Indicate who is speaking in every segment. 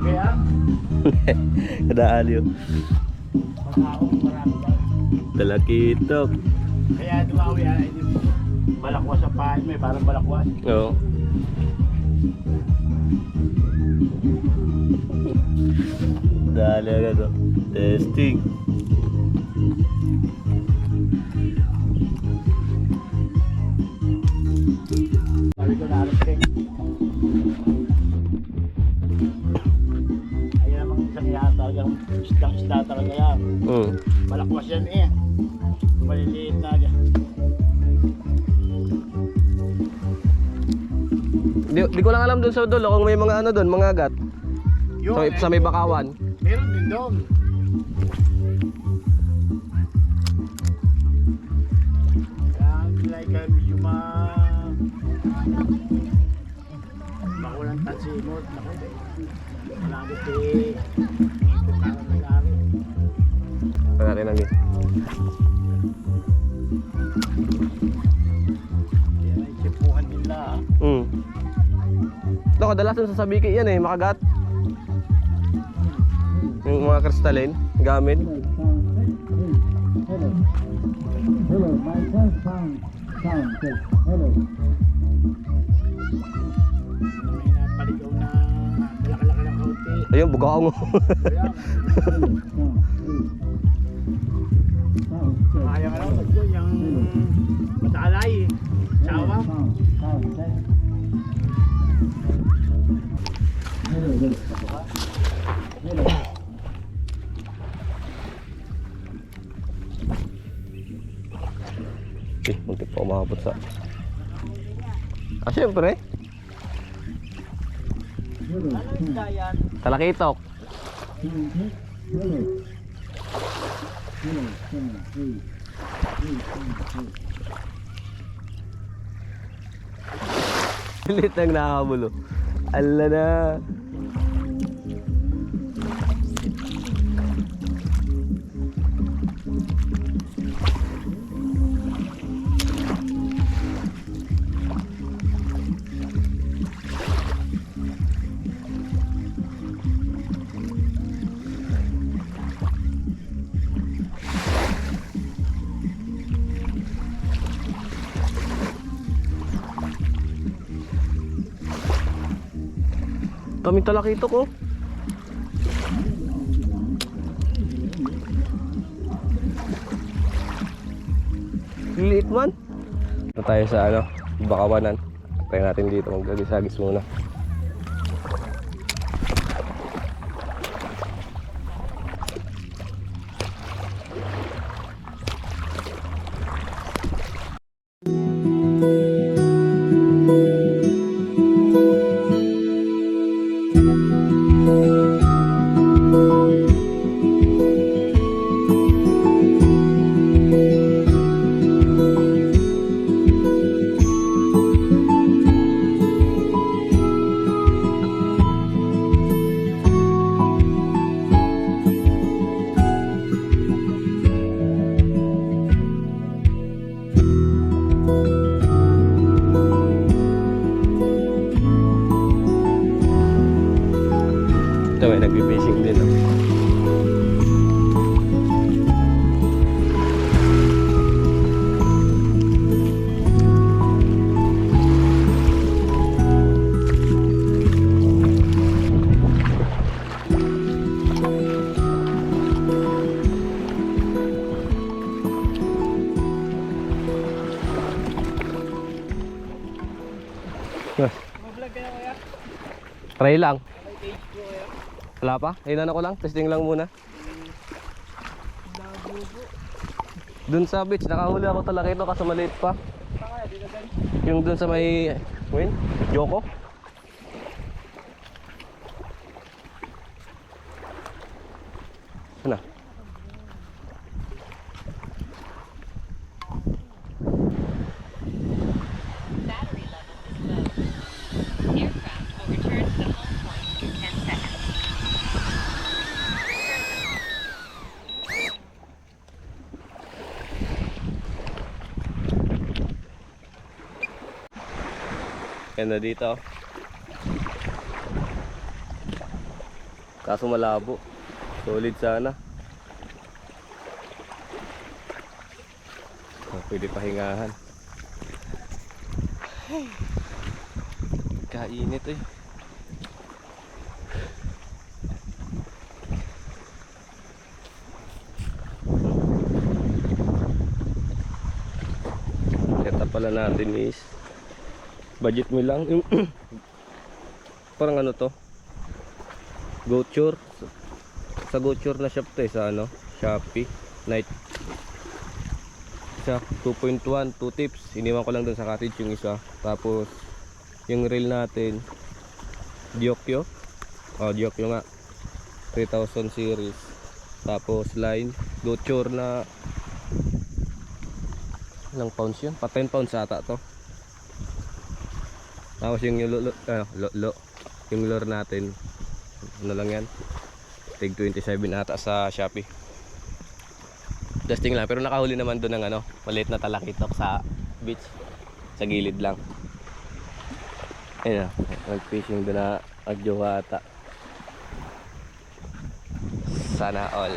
Speaker 1: Kaya?
Speaker 2: Kada aliw.
Speaker 1: Mag-aong marami daw.
Speaker 2: Talakitok.
Speaker 1: Kaya dumawi ay balakwas sa pahay mo, parang balakwas.
Speaker 2: Oo. Dali agad oh. Testing.
Speaker 1: Sabi ko na check. Ayan namang isang yata, yung isda talaga yan. Balakwas yan eh. Maliliit na dyan.
Speaker 2: Di ko lang alam dun sa dulo kung may mga ano dun, mga agat. Sa may bakawan.
Speaker 1: Meron din doon. Like medyo makulang tansimot. Malabot eh. Ito parang nag-ari.
Speaker 2: Pag natin ang
Speaker 1: Yan ay sipuhan nila.
Speaker 2: Ito, kadalasan sa sabiki yan eh, makagat. Yung mga kristalin, gamit.
Speaker 3: Hello, my first sound check. Hello.
Speaker 1: May napaligaw na malaki-laki ng kaunti.
Speaker 2: Ayun, bugaong.
Speaker 1: Kaya, kaya nga lang, yung matalay, sawa.
Speaker 3: Sound check. Hello, hello. Hello.
Speaker 2: Muntik pa umabot sa... syempre. Talakitok.
Speaker 3: Hello. Hello, 7, 8.
Speaker 2: Pilit ang nakabulo. Ala na. Kaming talakitok oh. Liliit man. Ito tayo sa ano, bakawanan. Tayo natin dito, magdadisagis muna. Ito may nag-fishing din oh. Try lang. Wala pa? Ayun ko lang. Testing lang muna. Dun sa beach, nakahuli ako talaga ito kaso maliit pa. Yung dun sa may... Win? Yoko? Ano?
Speaker 4: Battery level is low. Aircraft will return to the home point in 10 seconds.
Speaker 2: Ganda dito. Kaso malabo. Solid sana. Pwede pahingahan. Kainit eh. Ito pala natin is budget mo lang yung parang ano to, Gouture. Sa Gouture na shop to eh, sa ano, Shopee Night. Isa 2.1, 2 tips. Iniwan ko lang dun sa cottage yung isa. Tapos yung reel natin Diokyo. Diokyo nga 3000 series. Tapos line Gouture na ilang pounds yun? Pa 10 pounds ata to. Tapos yung yung lure natin ano lang yan, tig 27 ata sa Shopee. Dusting lang, pero nakahuli naman doon ng ano, maliit na talakitok sa beach, sa gilid lang. Ayun, mag-fishing doon na agjowa ata. Sana all.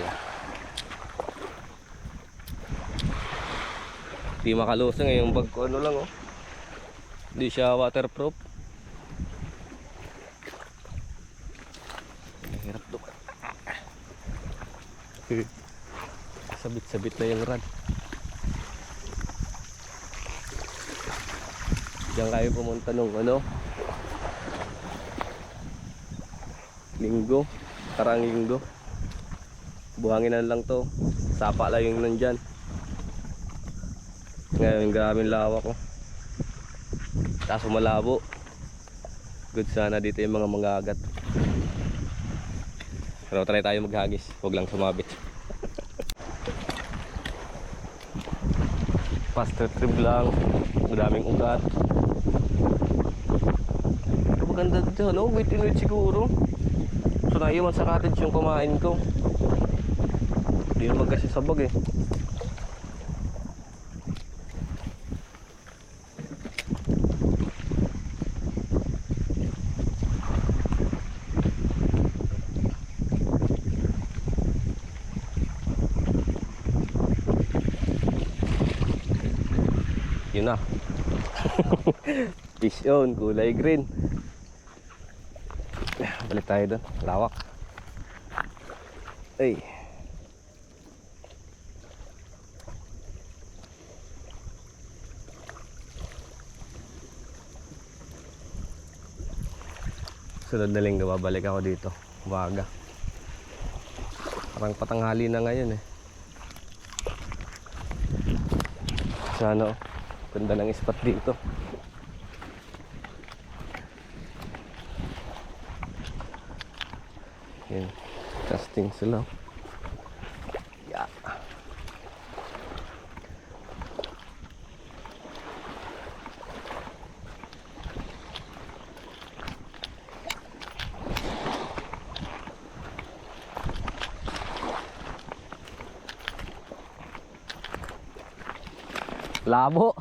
Speaker 2: Di makalusang yung bag ko, ano lang oh. Hindi siya waterproof. Hirap doon. Sabit-sabit na yung rod. Diyan kayo pumunta nung ano, linggo, karang linggo. Buhanginan lang to. Sapa lang yung nandyan. Ngayon grabing lawak ko. Kaso malabo. Good sana dito yung mga manggagat. Pero try tayo maghagis. Huwag lang sumabit. Faster trip lang. Madaming ugat. Pero maganda dito, no? Wait and wait siguro. So naiwan sa cottage yung kumain ko. Hindi naman kasi sabag eh. Yun na. Fish on, kulay green. Balik tayo doon, lawak. Ay. Sunod na linggo babalik ako dito, umaga. Parang patanghali na ngayon eh. Sana oh. Ganda ng spot dito. Yan, casting sila. Yeah. Labo.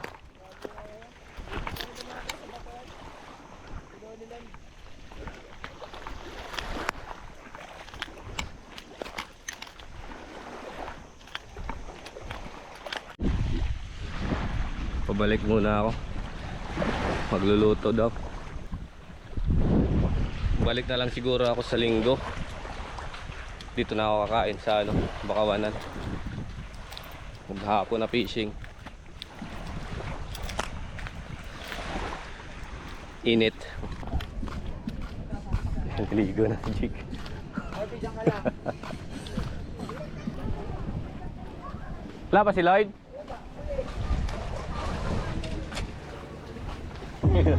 Speaker 2: Pabalik muna ako. Magluluto daw. Balik na lang siguro ako sa linggo. Dito na ako kakain sa ano, Bakawanan. Maghapon na fishing. Init. Naligo na si Jig. Wala pa si Lloyd? May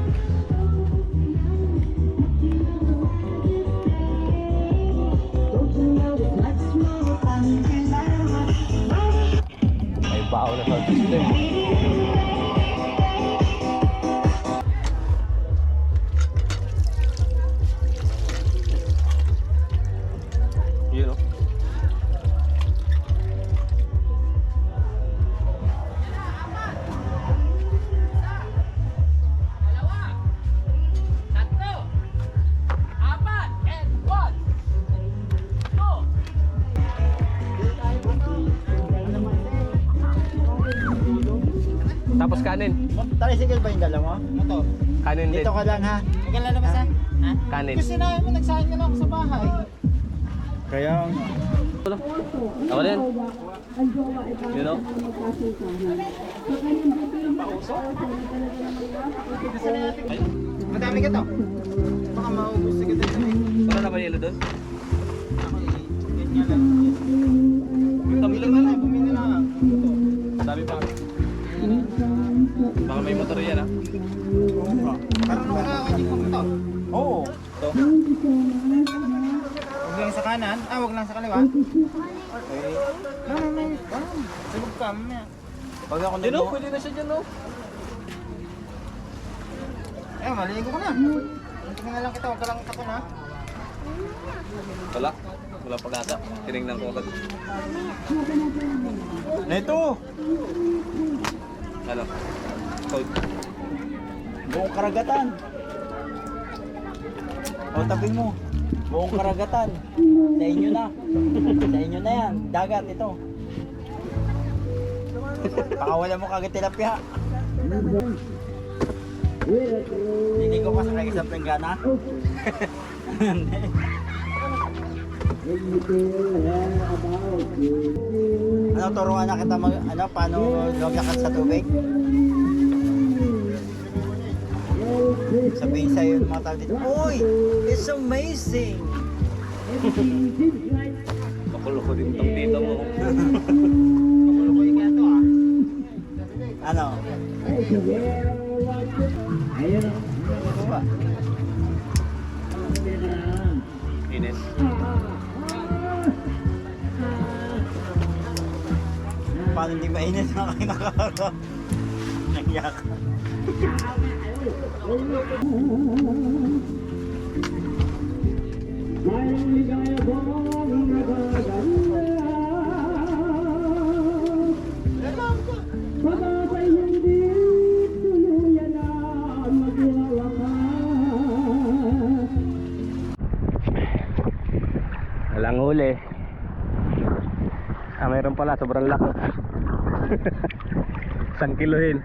Speaker 2: bao na sa system. Yun o. Tapos kanin.
Speaker 1: Tricycle ba yung dala mo? Motor.
Speaker 2: Kanin din.
Speaker 1: Dito ka lang ha.
Speaker 5: Magkala na ba sa? Ha?
Speaker 2: Kanin.
Speaker 5: Kasi na mo nagsahin ka na ako sa bahay.
Speaker 1: Kaya
Speaker 2: Tama din. You know?
Speaker 5: Madami ka to. Baka maubos ka din sa may.
Speaker 2: Wala na ba yelo doon?
Speaker 5: Ako yan nga lang. Bumili ka na, bumili na.
Speaker 2: Sabi pa. Baka may motor yan ha.
Speaker 5: Parang nung nakakajig mo ito.
Speaker 1: Oo.
Speaker 2: Ito.
Speaker 5: Huwag lang sa kanan. Ah, huwag lang sa kaliwa. Mamay. Sabog ka, mamaya.
Speaker 1: Pag ako
Speaker 2: Yun o, pwede na siya dyan o.
Speaker 5: Eh, maligo ko na. Tingnan na lang kita, huwag ka lang takon ha.
Speaker 2: Wala. Wala pag-asa. Tinignan ko agad.
Speaker 1: Neto!
Speaker 2: Ano? Code.
Speaker 1: Buong karagatan. O tabi mo. Buong karagatan. Sa inyo na. Sa inyo na yan. Dagat ito. Pakawala mo kagad tilapia. Hindi ko masakay sa penggana. Ano, turuan na kita paano lumakas sa tubig? Sabihin sa'yo yung mga tao dito, uy, it's amazing!
Speaker 2: Pakulo ko din itong dito mo.
Speaker 5: Kapulukoy ka ito ah.
Speaker 1: Ano?
Speaker 3: Ayun.
Speaker 1: Buka.
Speaker 2: Ines.
Speaker 1: Paano hindi mainit na kayo nakakaro? Nagyak.
Speaker 3: Mayroong ligaya po ang nagaganda. Pag-asa'y hindi tuluyan na magwawakas.
Speaker 2: Walang huli. Ah, mayroon pala. Sobrang laki. 1 kilohin.